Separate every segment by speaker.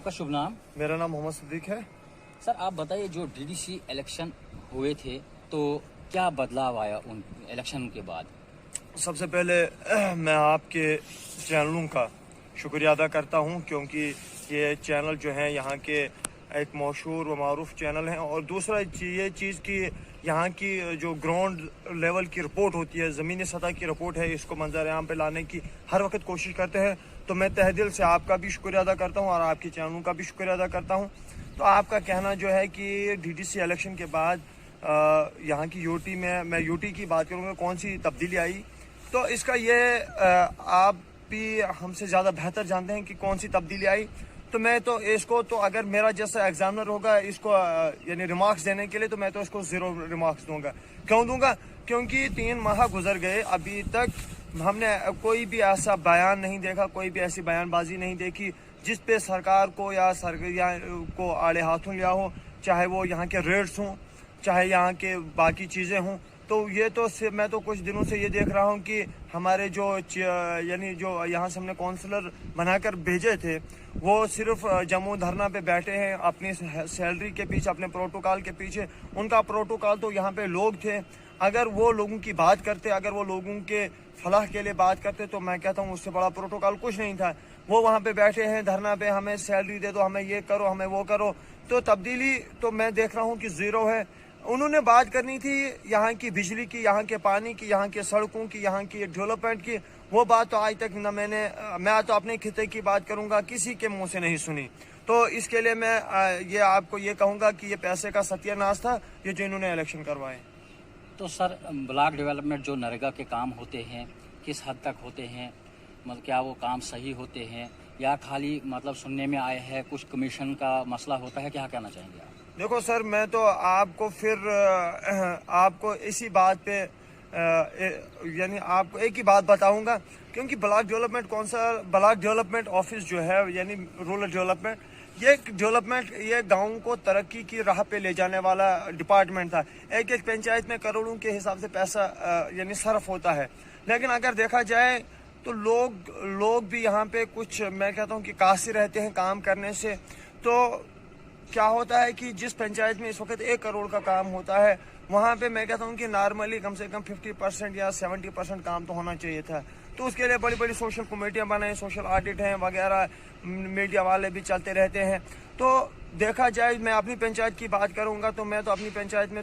Speaker 1: आपका शुभ नाम?
Speaker 2: मेरा नाम मोहम्मद सिद्दीक है।
Speaker 1: सर आप बताइए, जो डीडीसी इलेक्शन हुए थे तो क्या बदलाव आया उन इलेक्शन के बाद?
Speaker 2: सबसे पहले मैं आपके चैनलों का शुक्रिया अदा करता हूं, क्योंकि ये चैनल जो है यहाँ के एक मशहूर व मारूफ चैनल हैं। और दूसरा ये चीज़ कि यहाँ की जो ग्राउंड लेवल की रिपोर्ट होती है, ज़मीनी सतह की रिपोर्ट है, इसको मंजर आम पे लाने की हर वक्त कोशिश करते हैं। तो मैं तहे दिल से आपका भी शुक्रिया अदा करता हूँ और आपके चैनलों का भी शुक्रिया अदा करता हूँ। तो आपका कहना जो है कि डीडीसी इलेक्शन के बाद यहाँ की यूटी में, मैं यूटी की बात करूँगा, कौन सी तब्दीली आई, तो इसका ये आप भी हमसे ज़्यादा बेहतर जानते हैं कि कौन सी तब्दीली आई। तो मैं तो इसको, तो अगर मेरा जैसा एग्जामिनर होगा इसको यानी रिमार्क्स देने के लिए, तो मैं तो इसको 0 रिमार्क्स दूंगा। क्यों दूंगा? क्योंकि 3 माह गुजर गए, अभी तक हमने कोई भी ऐसा बयान नहीं देखा, कोई भी ऐसी बयानबाजी नहीं देखी जिस पे सरकार को या को आड़े हाथों लिया हो, चाहे वो यहाँ के रेट्स हों, चाहे यहाँ के बाकी चीज़ें हों। तो ये तो मैं तो कुछ दिनों से ये देख रहा हूँ कि हमारे जो यानी जो यहाँ से हमने काउंसलर बनाकर भेजे थे, वो सिर्फ जम्मू धरना पे बैठे हैं अपनी सैलरी के पीछे, अपने प्रोटोकॉल के पीछे। उनका प्रोटोकॉल तो यहाँ पे लोग थे। अगर वो लोगों की बात करते, अगर वो लोगों के फलाह के लिए बात करते, तो मैं कहता हूँ उससे बड़ा प्रोटोकॉल कुछ नहीं था। वो वहाँ पे बैठे हैं धरना पे, हमें सैलरी दे दो, हमें ये करो, हमें वो करो। तो तब्दीली तो मैं देख रहा हूँ कि 0 है। उन्होंने बात करनी थी यहाँ की बिजली की, यहाँ के पानी की, यहाँ के सड़कों की, यहाँ की डेवलपमेंट की। वो बात तो आज तक न मैं तो अपने खिते की बात करूँगा, किसी के मुंह से नहीं सुनी। तो इसके लिए मैं ये आपको ये कहूँगा कि ये पैसे का सत्यानाश था, ये जो इन्होंने इलेक्शन करवाए।
Speaker 1: तो सर ब्लॉक डेवलपमेंट जो नरेगा के काम होते हैं किस हद तक होते हैं? मतलब क्या वो काम सही होते हैं या खाली मतलब सुनने में आए हैं कुछ कमीशन का मसला होता है? क्या कहना चाहेंगे आप?
Speaker 2: देखो सर, मैं तो आपको आपको इसी बात पे यानी आपको एक ही बात बताऊंगा, क्योंकि ब्लॉक डेवलपमेंट कौन सा, ब्लॉक डेवलपमेंट ऑफिस जो है यानी रूरल डेवलपमेंट, ये डेवलपमेंट, ये गाँव को तरक्की की राह पे ले जाने वाला डिपार्टमेंट था। एक एक पंचायत में करोड़ों के हिसाब से पैसा यानी सर्फ होता है। लेकिन अगर देखा जाए तो लोग भी यहाँ पे कुछ, मैं कहता हूँ कि कासिर रहते हैं काम करने से। तो क्या होता है कि जिस पंचायत में इस वक्त 1 करोड़ का काम होता है, वहाँ पे मैं कहता हूँ कि नॉर्मली कम से कम 50% या 70% काम तो होना चाहिए था। तो उसके लिए बड़ी बड़ी सोशल कमेटियाँ बनाई, सोशल ऑडिट हैं वगैरह, मीडिया वाले भी चलते रहते हैं। तो देखा जाए, मैं अपनी पंचायत की बात करूंगा तो मैं तो अपनी पंचायत में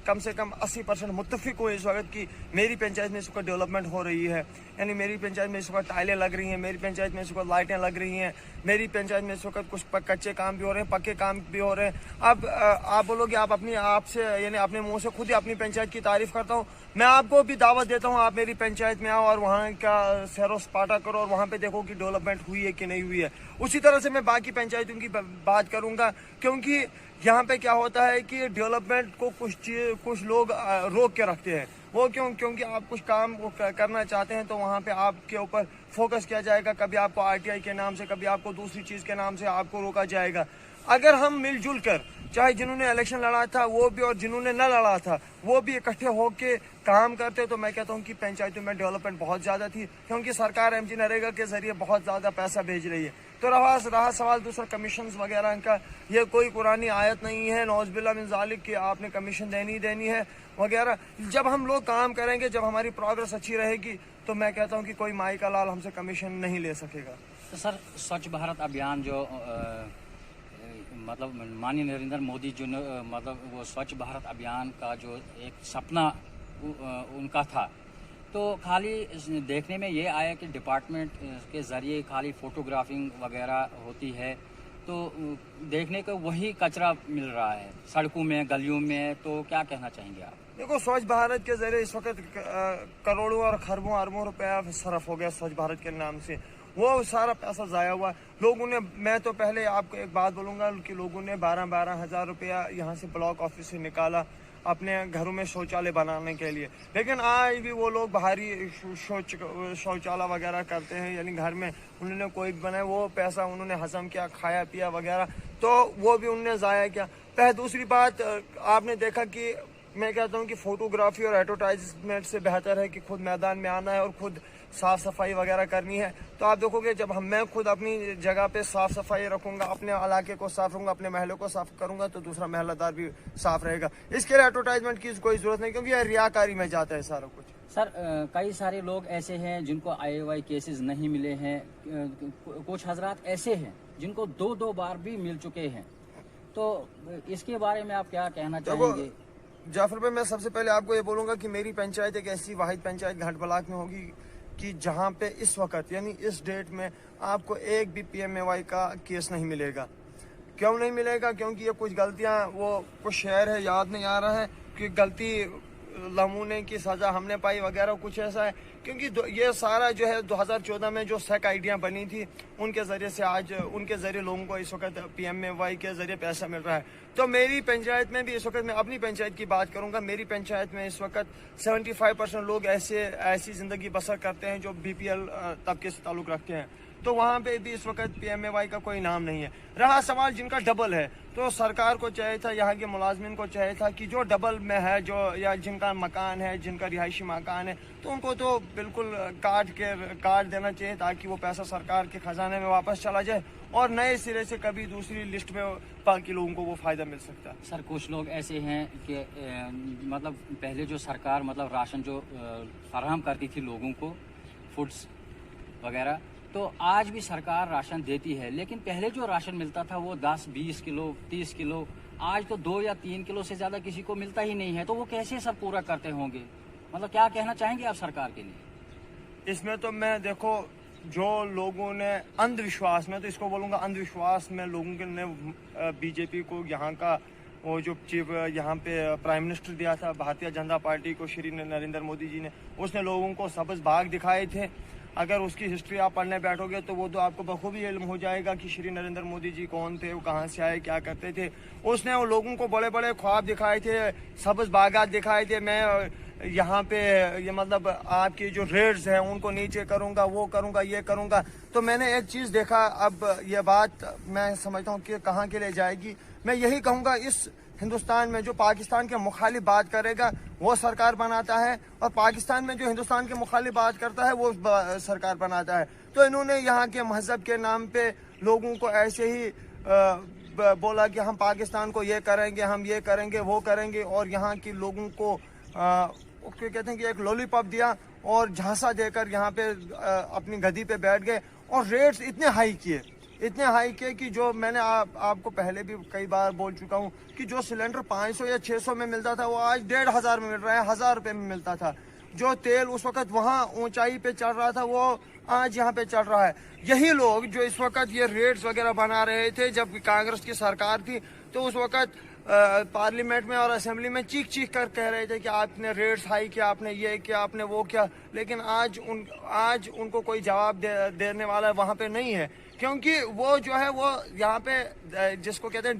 Speaker 2: कम से कम 80% मुत्तफिक हूँ इस वक्त की मेरी पंचायत में इस वक्त डेवलपमेंट हो रही है। यानी मेरी पंचायत में इस वक्त टाइलें लग रही हैं, मेरी पंचायत में इस वक्त लाइटें लग रही हैं, मेरी पंचायत में इस वक्त कुछ कच्चे काम भी हो रहे हैं, पक्के काम भी हो रहे हैं। अब आप बोलोगे आप अपनी आप से यानी अपने मुँह से खुद ही अपनी पंचायत की तारीफ करता हूँ। मैं आपको भी दावत देता हूँ, आप मेरी पंचायत में आओ और वहाँ का सैरो सपाटा करो और वहाँ पे देखो कि डेवलपमेंट हुई है कि नहीं हुई है। उसी तरह से मैं बाकी पंचायतों की बात करूँगा, क्योंकि यहाँ पे क्या होता है कि डेवलपमेंट को कुछ लोग रोक के रखते हैं। वो क्योंकि आप कुछ काम करना चाहते हैं तो वहाँ पे आपके ऊपर फोकस किया जाएगा। कभी आपको आरटीआई के नाम से, कभी आपको दूसरी चीज़ के नाम से आपको रोका जाएगा। अगर हम मिलजुल कर, चाहे जिन्होंने इलेक्शन लड़ा था वो भी और जिन्होंने न लड़ा था वो भी इकट्ठे होके काम करते, तो मैं कहता हूँ कि पंचायतों में डेवलपमेंट बहुत ज़्यादा थी, क्योंकि सरकार एमजी नरेगा के जरिए बहुत ज़्यादा पैसा भेज रही है। तो रहा सवाल दूसरा कमीशन वगैरह का, ये कोई कुरानी आयत नहीं है नौज़बिल्लाह मिन ज़ालिक कि आपने कमीशन देनी है वगैरह। जब हम लोग काम करेंगे, जब हमारी प्रोग्रेस अच्छी रहेगी, तो मैं कहता हूँ कि कोई माई का लाल हमसे कमीशन नहीं ले सकेगा।
Speaker 1: तो सर स्वच्छ भारत अभियान जो मतलब माननीय नरेंद्र मोदी जो मतलब वो स्वच्छ भारत अभियान का जो एक सपना उनका था, तो खाली देखने में ये आया कि डिपार्टमेंट के ज़रिए खाली फ़ोटोग्राफिंग वगैरह होती है, तो देखने को वही कचरा मिल रहा है सड़कों में, गलियों में। तो क्या कहना चाहेंगे आप?
Speaker 2: देखो, स्वच्छ भारत के जरिए इस वक्त करोड़ों और खरबों अरबों रुपया सरफ हो गया स्वच्छ भारत के नाम से। वो सारा पैसा ज़ाया हुआ लोगों ने। मैं तो पहले आपको एक बात बोलूँगा कि लोगों ने 12-12 हज़ार रुपया यहाँ से ब्लॉक ऑफिस से निकाला अपने घरों में शौचालय बनाने के लिए, लेकिन आज भी वो लोग बाहरी शौचालय वगैरह करते हैं, यानी घर में उन्होंने कोई बनाया, वो पैसा उन्होंने हजम किया, खाया पिया वगैरह, तो वो भी उन्होंने ज़ाया किया। दूसरी बात, आपने देखा कि میں کہتا ہوں کہ فوٹوگرافی اور ایڈورٹائزمنٹ سے بہتر ہے کہ خود میدان میں آنا ہے اور خود صاف صفائی وغیرہ کرنی ہے. تو آپ دیکھو گے جب میں خود اپنی جگہ پہ صاف صفائی رکھوں گا, اپنے علاقے کو صاف رکھوں گا, اپنے محلے کو صاف کروں گا, تو دوسرا محلہ دار بھی صاف رہے گا. اس کے لیے ایڈورٹائزمنٹ کی کوئی ضرورت نہیں, کیونکہ یہ ریاکاری میں جاتا ہے سارا کچھ.
Speaker 1: سر کئی سارے لوگ ایسے ہیں جن کو IAY کیسز نہیں ملے ہیں, کچھ حضرات ایسے ہیں جن کو 2 بار بھی مل چکے ہیں, تو اس کے بارے میں آپ کیا کہنا چاہیں گے؟
Speaker 2: جعفر بھائی, میں سب سے پہلے آپ کو یہ بولوں گا کہ میری پنچایت ایک ایسی واحد پنچایت گھاٹ بلاک میں ہوگی کہ جہاں پہ اس وقت یعنی اس ڈیٹ میں آپ کو ایک بھی PMAY کا کیس نہیں ملے گا. کیوں نہیں ملے گا؟ کیونکہ یہ کچھ غلطیاں, وہ کچھ شعر ہے یاد نہیں آ رہا ہے کہ غلطی لمونے کی سزا ہم نے پائی وغیرہ کچھ ایسا ہے. کیونکہ یہ سارا جو ہے 2014 میں جو سیک آئیڈیاں بنی تھی ان کے ذریعے سے آج ان کے ذریعے لوگوں کو اس وقت PMAY کے ذریعے پیسہ مل رہا ہے. تو میری پنچایت میں بھی اس وقت, میں اپنی پنچایت کی بات کروں گا, میری پنچایت میں اس وقت 75% لوگ ایسی زندگی بسر کرتے ہیں جو BPL طبقے سے تعلق رکھتے ہیں. تو وہاں پہ بھی اس وقت PMAY کا کوئی نام نہیں ہے. رہا سوال جن کا ڈبل ہے, تو سرکار کو چاہیے تھا, یہاں کے ملازمین کو چاہیے تھا کہ جو ڈبل میں ہے, جو یا جن کا مکان ہے, جن کا رہائشی مکان ہے, تو ان کو تو بالکل کاٹ دینا چاہیے تاکہ وہ پیسہ سرکار کے خزانے میں واپس چلا جائے اور نئے سرے سے کبھی دوسری لسٹ میں باقی لوگوں کو وہ فائدہ مل سکتا ہے.
Speaker 1: سر کچھ لوگ ایسے ہیں کہ مطلب پہلے جو سرکار مطلب راشن جو فراہم کرتی تھی لوگوں کو, فوڈس وغیرہ, تو آج بھی سرکار راشن دیتی ہے, لیکن پہلے جو راشن ملتا تھا وہ 10-20 کلو 30 کلو, آج تو 2 یا 3 کلو سے زیادہ کسی کو ملتا ہی نہیں ہے. تو وہ کیسے سب پورا کرتے ہوں گے؟ مطلب کیا کہنا چاہیں گے آپ سرکار کے لیے؟
Speaker 2: اس میں تو میں دیکھو, جو لوگوں نے اندھ وشواس, میں تو اس کو بولوں گا اندھ وشواس میں لوگوں کے نے BJP کو یہاں کا وہ جو چیف یہاں پہ پرائم منسٹر دیا تھا بھارتیہ جنتا پارٹی کو, شری نریندر مودی جی نے, اس نے لوگوں کو سبز باغ دکھائے تھے. اگر اس کی ہسٹری آپ پڑھنے بیٹھو گے تو وہ تو آپ کو بخوبی علم ہو جائے گا کہ شری نریندر مودی جی کون تھے, وہ کہاں سے آئے, کیا کرتے تھے. اس نے وہ لوگوں کو بڑے بڑے خواب دکھائے تھے, سبز باغات دکھائے تھے. میں یہاں پہ یہ مطلب آپ کی جو ریٹس ہیں ان کو نیچے کروں گا, وہ کروں گا, یہ کروں گا. تو میں نے ایک چیز دیکھا, اب یہ بات میں سمجھتا ہوں کہ کہاں کے لیے جائے گی. میں یہی کہوں گا, اس ہندوستان میں جو پاکستان کے مخالف بات کرے گا وہ سرکار بناتا ہے, اور پاکستان میں جو ہندوستان کے مخالف بات کرتا ہے وہ سرکار بناتا ہے. تو انہوں نے یہاں کے مذہب کے نام پہ لوگوں کو ایسے ہی بولا کہ ہم پاکستان کو یہ کریں گے, ہم یہ کریں گے, وہ کریں گے, اور یہاں کے لوگوں کو کہتے ہیں کہ ایک لولی پاپ دیا اور جھانسا دے کر یہاں پہ اپنی گدی پہ بیٹھ گئے, اور ریٹس اتنے ہائی کیے کہ جو میں نے آپ کو پہلے بھی کئی بار بول چکا ہوں کہ جو سلنڈر 500 یا 600 میں ملتا تھا وہ آج 1500 میں مل رہا ہے, 1000 روپے میں ملتا تھا. جو تیل اس وقت وہاں اونچائی پہ چڑھ رہا تھا وہ آج یہاں پہ چڑھ رہا ہے. یہی لوگ جو اس وقت یہ ریٹس وغیرہ بنا رہے تھے جب کانگریس کی سرکار تھی, تو اس وقت پارلیمنٹ میں اور اسمبلی میں چیخ کر کہہ رہے تھے کہ آپ نے ریٹس ہائی کیا, آپ نے یہ کیا, آپ نے وہ کیا. لیکن آج ان کو کوئی جواب دینے والا وہاں پہ نہیں ہے, کیونکہ وہ جو ہے وہ یہاں پہ جس کو کہتے ہیں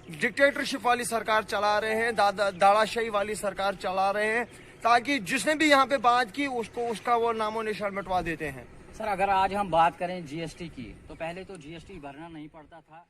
Speaker 2: ڈکٹیٹرشپ والی سرکار چلا رہے ہیں, داڑا شاہی والی سرکار چلا رہے ہیں, تاکہ جس نے بھی یہاں پہ بات کی اس کا وہ نام و نشان مٹوا دیتے ہیں.
Speaker 1: سر اگر آج ہم بات کریں GST کی, تو پہلے تو GST بھرنا نہیں پڑتا تھا.